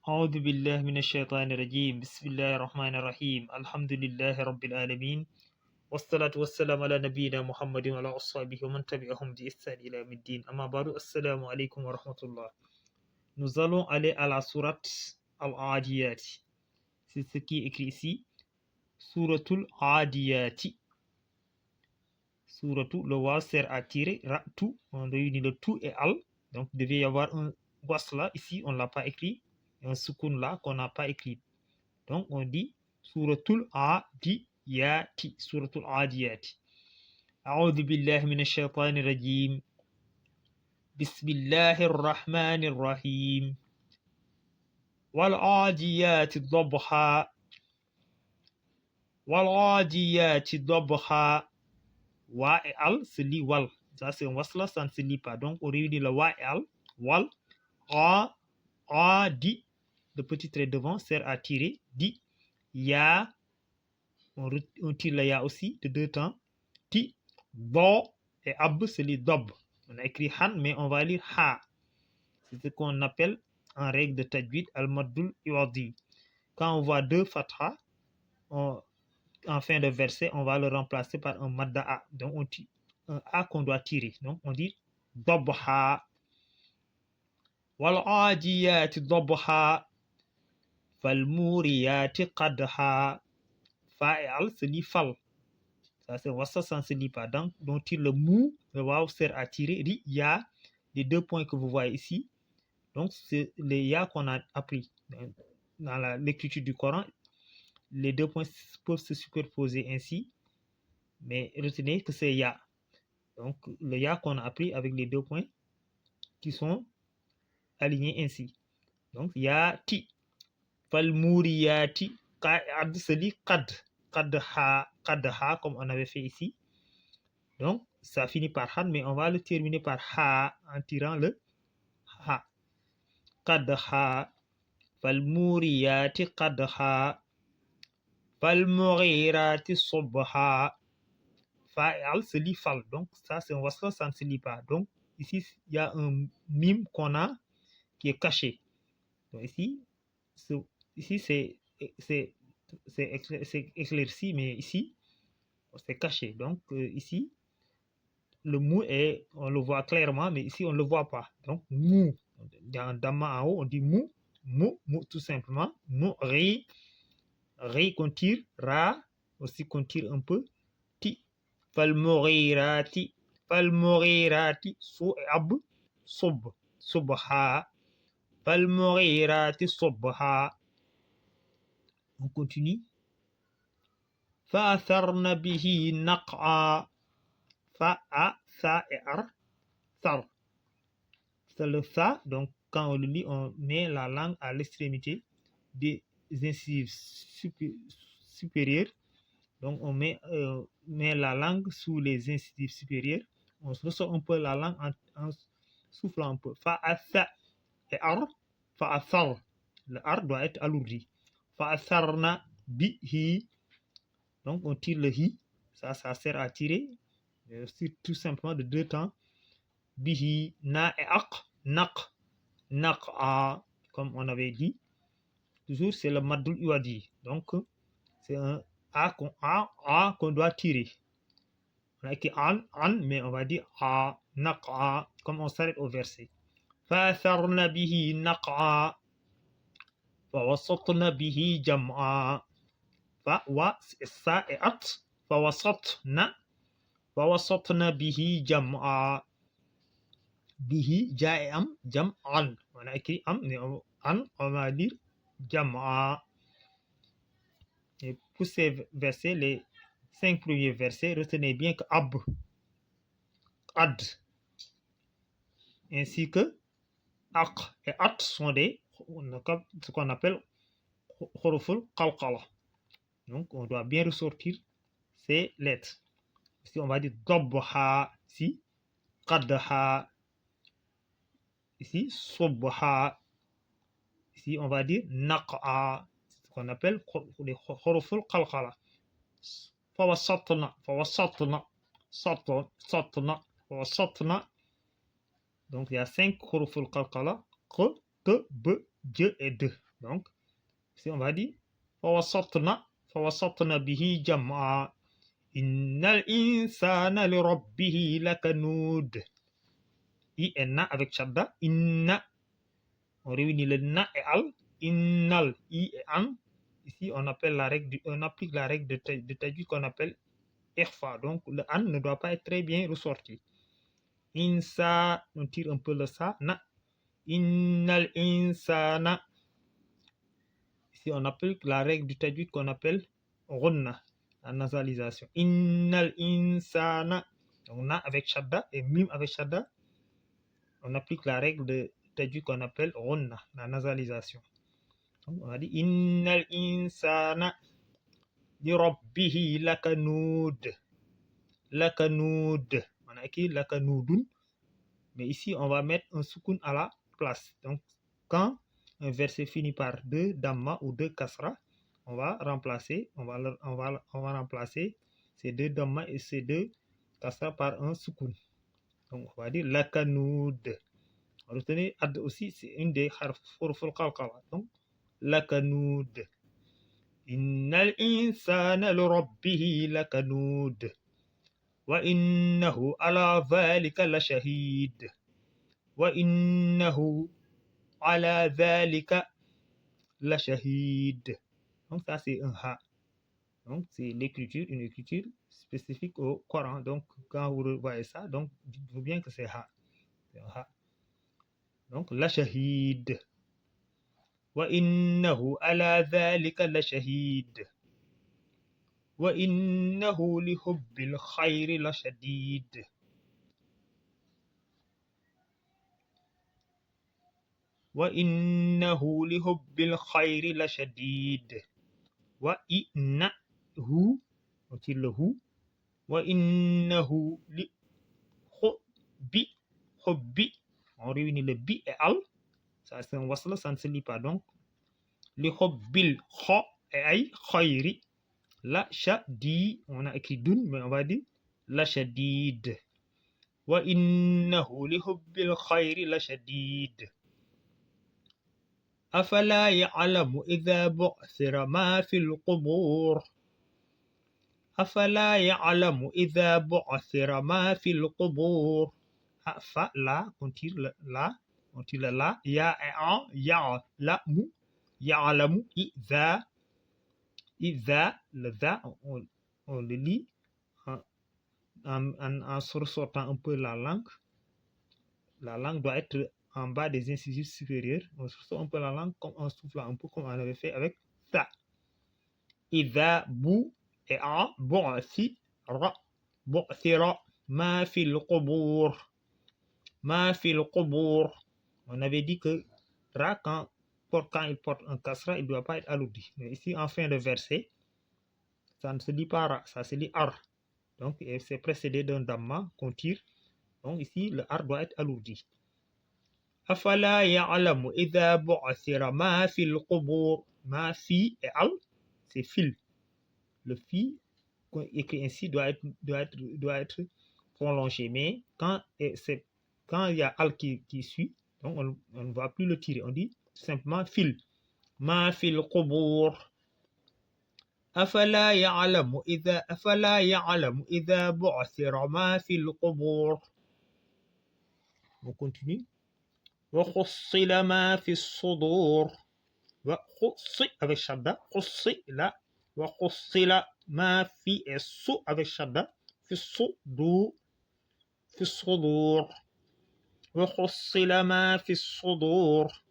أعوذ بالله من الشيطان الرجيم بسم الله الرحمن الرحيم الحمد لله رب العالمين والصلاة والسلام على نبينا محمد وعلى أصحابه ومن تبعهم بإحسان إلى يوم الدين أما بعد السلام عليكم ورحمة الله. Nous allons aller à la sourate Al-Adiyat. C'est ce qui est écrit ici. Suratul Adiyati. Suratul, le waw sert à tirer. Ra'tu, on réunit le tout et al. Donc il devait y avoir un was là. Ici, on ne l'a pas écrit. Un soukoun là qu'on n'a pas écrit. Donc on dit Suratul Adiyati. Suratul Adiyati. A'udhu billahi minash shaitanir rajim. Bismillahir rahmanir rahim. والعاديات ضبحا والعاديات ضبحا wa et al se lit wal, ça c'est un wasla, ça ne se lit pas, donc on réunit le wa et al, wal, a di, le petit trait devant sert à tirer, di, ya, on tire le ya aussi de deux temps, ti, do et ab se lit dob, on a écrit han mais on va lire ha, c'est ce qu'on appelle en règle de tajwid al-maddul iwadi. Quand on voit deux fatha en fin de verset, on va le remplacer par un madda a. Donc on tire un a qu'on doit tirer. Donc on dit dobha. Wal adiyati dobha. Fal muriyati qadha. Fa et al se lit fal. Ça c'est wassa, ça ne se lit pas. Donc on tire le mou, le waw sert à tirer. Ri, ya, les deux points que vous voyez ici. Donc c'est les ya qu'on a appris dans l'écriture du Coran. Les deux points peuvent se superposer ainsi, mais retenez que c'est ya. Donc le ya qu'on a appris avec les deux points qui sont alignés ainsi. Donc ya ti. Fal muriyati qad se lit qad. Qadha comme on avait fait ici. Donc ça finit par han, mais on va le terminer par ha en tirant le ha. Qadha. Fal muriyati qadha. Fal mughirati subha. Fa et al se lit fal. Donc ça c'est un wasla, ça ne se lit pas. Donc ici il y a un mime qu'on a qui est caché. Donc ici c'est éclairci, mais ici c'est caché. Donc ici le mou est, on le voit clairement, mais ici on ne le voit pas. Donc mou, dans Dhamma en haut on dit mou tout simplement. Mou, ri qu'on tire, ra aussi qu'on tire un peu, ti. Fal mughirati su et ab subha. Fal mughirati subha. On continue. Fa atharna bihi naq'a. Fa a sa et ar sar. C'est le sa, donc quand on le lit on met la langue à l'extrémité des incisives supérieures. Donc on met la langue sous les incisives supérieures. On ressort un peu la langue en soufflant un peu. Fa asa et ar. Fa asar. Le ar doit être alourdi. Fa asarna bihi. Donc on tire le hi. Ça sert à tirer. Tout simplement de deux temps. Bihi na et ak. Naq'a. Comme on avait dit. Toujours c'est le maddul iwadi. Donc c'est un a qu'on doit tirer. On a écrit an, mais on va dire a, naq'a, comme on s'arrête au verset. Fa'atharna bihi naq'a. Fawasatna bihi jam'a. Fa, wa, sa et at. Fawasatna bihi jam'a. Bihi, ja et am, jam'an. On a écrit am, mais on va dire jam'a. Et pour ces versets, les 5 premiers versets, retenez bien que ab, ad, ainsi que ak et at sont ce qu'on appelle huruful qalqala. Donc on doit bien ressortir ces lettres. Ici on va dire dobha, ici qadha, ici subha, ici on va dire naq'a, ce qu'on appelle les huruful qalqala. Fawasatna. Donc il y a 5 huruful qalqala, q, t, b, j et d. Donc, si on va dire فوسطنا به جمعا إن الإنسان لربه لكنود. I et na avec shadda, inna. On réunit le na et al. Innal, i et an. Ici, on applique la règle de tajwid qu'on appelle ikhfa. Donc, le an ne doit pas être très bien ressorti. Insa, on tire un peu le sa, na. Innal insana. Ici, on applique la règle du tajwid qu'on appelle ghunna, la nasalisation. Innal insana. Donc, na avec shadda et mim avec shadda. On applique la règle de tajwid qu'on appelle ghunna, la nasalisation. Donc, on a dit innal insana li rabbihi lakanud. Lakanud. On a écrit lakanudun. Mais ici, on va mettre un soukoun à la place. Donc, quand un verset finit par deux damma ou deux kasra, on va remplacer ces deux damma et ces deux kasra par un soukoun. Donc, on va dire lakanud. Retenez, ad aussi, c'est une des huruful qalqala. Donc, lakanud. Innal insana li rabbihi lakanud. Wa innahu ala dhalika la shahid. وإنه على ذلك لشهيد. Donc ça c'est un ha. Donc c'est l'écriture, une écriture spécifique au Coran. Donc quand vous voyez ça, donc dites-vous bien que c'est ha. C'est un ha. Donc la shahid. وإنه على ذلك لشهيد. وإنه لحب الخير لشديد. وإنه لحب الخير لشديد. وإنه on tire le hu. وإنه لحب on réunit le bi et al. Ça c'est un wasla, ça ne se lit pas. Donc لحب kha et ay khayri. La shadi, on a écrit dun, mais on va dire la shadid. وإنه لحب الخير لشديد. أفلا يعلم إذا بعثر ما في القبور. أفلا يعلم إذا بعثر ما في القبور. أفلا on tire le la ya et an ya la mu يعلم إذا le za on le lit en ressortant un peu la langue. La langue doit être en bas des incisives supérieures. On sort un peu la langue comme en soufflant un peu comme on avait fait avec ça. إذا بو et a بعثر ما في القبور. ما في القبور. On avait dit que ra quand il porte un kasra, il ne doit pas être alourdi. Mais ici en fin de verset, ça ne se dit pas ra, ça se dit ar. Donc c'est précédé d'un damma qu'on tire. Donc ici le ar doit être alourdi. أفلا يعلم إذا بعثر ما في القبور. ما في et al, c'est fil. Le fi écrit ainsi doit être prolongé. Mais quand il y a al qui suit, donc on ne va plus le tirer. On dit simplement fil. ما في القبور. أفلا يعلم إذا بعثر ما في القبور. On continue. وحصل ما في الصدور. وحص avec shadda. حص là. وحصل ما في الص avec shadda. في الصدور. في الصدور. وحصل ما في الصدور.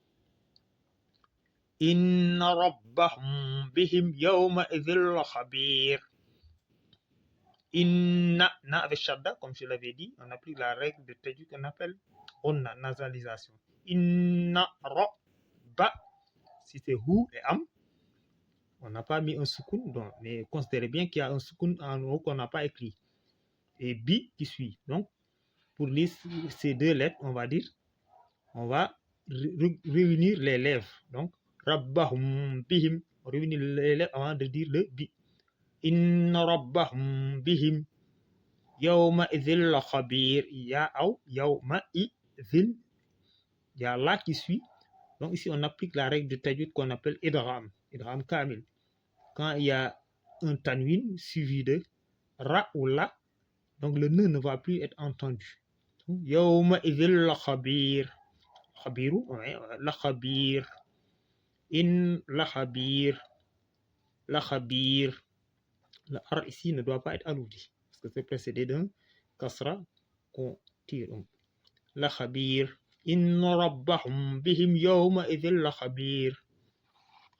إن ربهم بهم يومئذ لخبير. Inna, na avec shadda, comme je l'avais dit, on applique la règle de tajwid qu'on appelle onna, nasalisation. Inna rabba, si c'est hu et am, on n'a pas mis un soukoun, donc, mais considérez bien qu'il y a un soukoun en haut qu'on n'a pas écrit. Et bi qui suit. Donc, pour lire ces deux lettres, on va réunir les lèvres. Donc, rabbahum bihim, on réunit les lèvres avant de dire le bi. Inna rabbahum bihim yawma idhil la khabir. Ya ou yawma idhil. Il y a la qui suit. Donc ici, on applique la règle de tajwid qu'on appelle idgham kamil. Quand il y a un tanwin suivi de ra ou la, donc le ne va plus être entendu. Yawma idhil la khabir. Khabiru, la khabir. In la khabir. La khabir. Le R ici ne doit pas être alourdi, parce que c'est précédé d'un kasra qu'on tire. La khabir. Inna rabbahum bihim yawma idhil la khabir.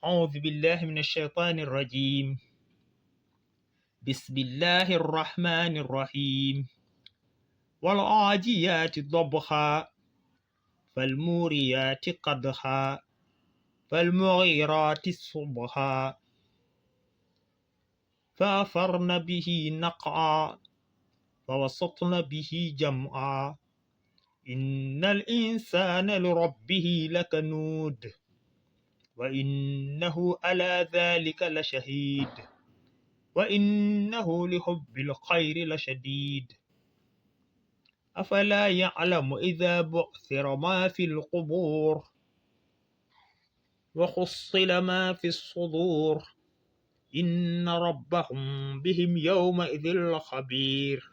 أعوذ بالله من الشيطان الرجيم بسم الله الرحمن الرحيم والعاديات ضبحا فالموريات قدحا فالمغيرات صبحا فأثرن به نقعا فوسطن به جمعا إن الإنسان لربه لكنود وإنه على ذلك لشهيد وإنه لحب الخير لشديد أفلا يعلم إذا بعثر ما في القبور وحصل ما في الصدور إن ربهم بهم يومئذ لخبير